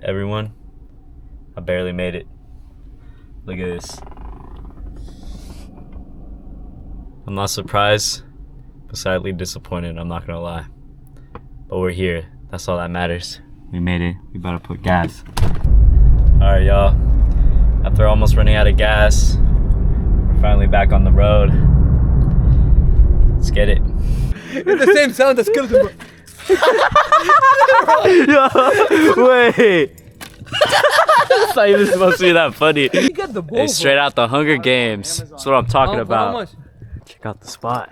everyone. I barely made it. Look at this. I'm not surprised, but slightly disappointed, I'm not gonna lie. But we're here, that's all that matters. We made it, we about to put gas. All right, y'all. After almost running out of gas, we're finally back on the road. Let's get it. It's the same sound as Skeleton, bro. Yo, wait. It's not even supposed to be that funny. You get the ball, It's straight out the Hunger Games. That's what I'm talking about. How much? Check out the spot.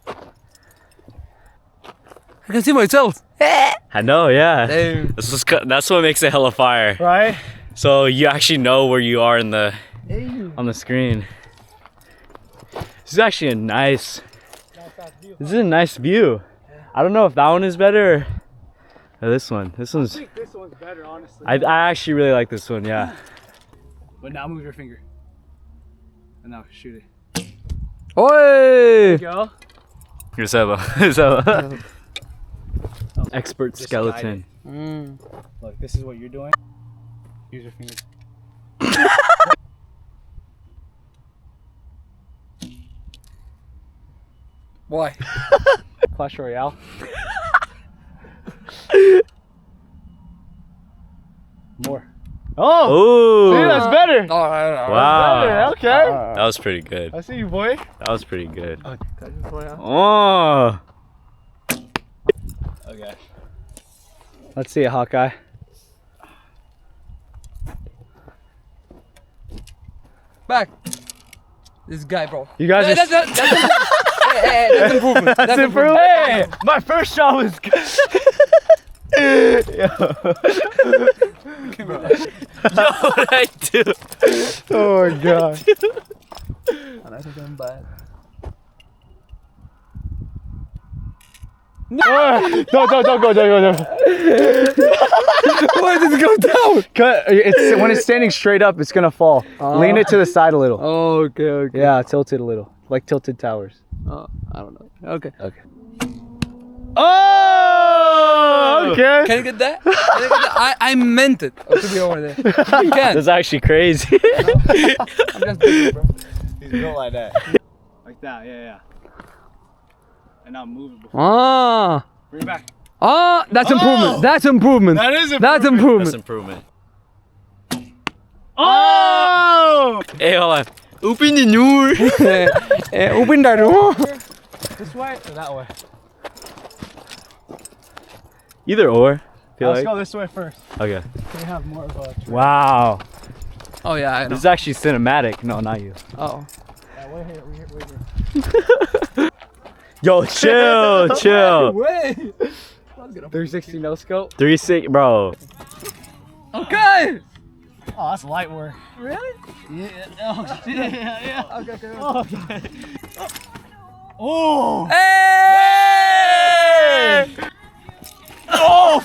I can see myself. I know, yeah. Damn. That's what makes it hella fire. Right? So you actually know where you are in the on the screen. This is actually a nice. This is a nice view. I don't know if that one is better or this one. This one's. I think this one's better, honestly. I actually really like this one. Yeah. But now move your finger. And now shoot it. Oi! Go. Expert Just skeleton. Look, this is what you're doing. Use your finger. Why? Clash Royale. More. Oh! See, that's better. Oh, Wow. better. Okay. That was pretty good. I see you, boy. That was pretty good. Clash Royale. Oh! Okay. Let's see it, Hawkeye. Back. This guy, bro. You guys Hey, are. that's improvement. That's improvement. Hey, my first shot was good. Yo, what I do? Oh my god. Don't go. Why does it go down? It's when it's standing straight up, it's gonna fall. Lean it to the side a little. Oh, okay. Yeah, tilt it a little, like tilted towers. Oh, I don't know. Okay. Oh, okay. Can you get that? Can you get that? I meant it. To be over there. You can. That's actually crazy. I'm just bigger, bro. He's built like that. Like that, yeah. And now move it before. Ah. Bring it back. Ah, that's improvement. That's improvement. That is improvement. That's improvement. That's improvement. Oh! Hey, hold on. Open the door. Open the door. This way or that way? Either or. Let's go this way first. Okay. We have more of a. Wow. Oh yeah, I know. This is actually cinematic. No, not you. Oh. Yeah, we're here. Yo, chill. Wait. 360 no scope. 360, bro. Okay. Oh, that's light work. Really? Yeah. Oh, yeah. Okay. Okay. Oh. Hey! Oh!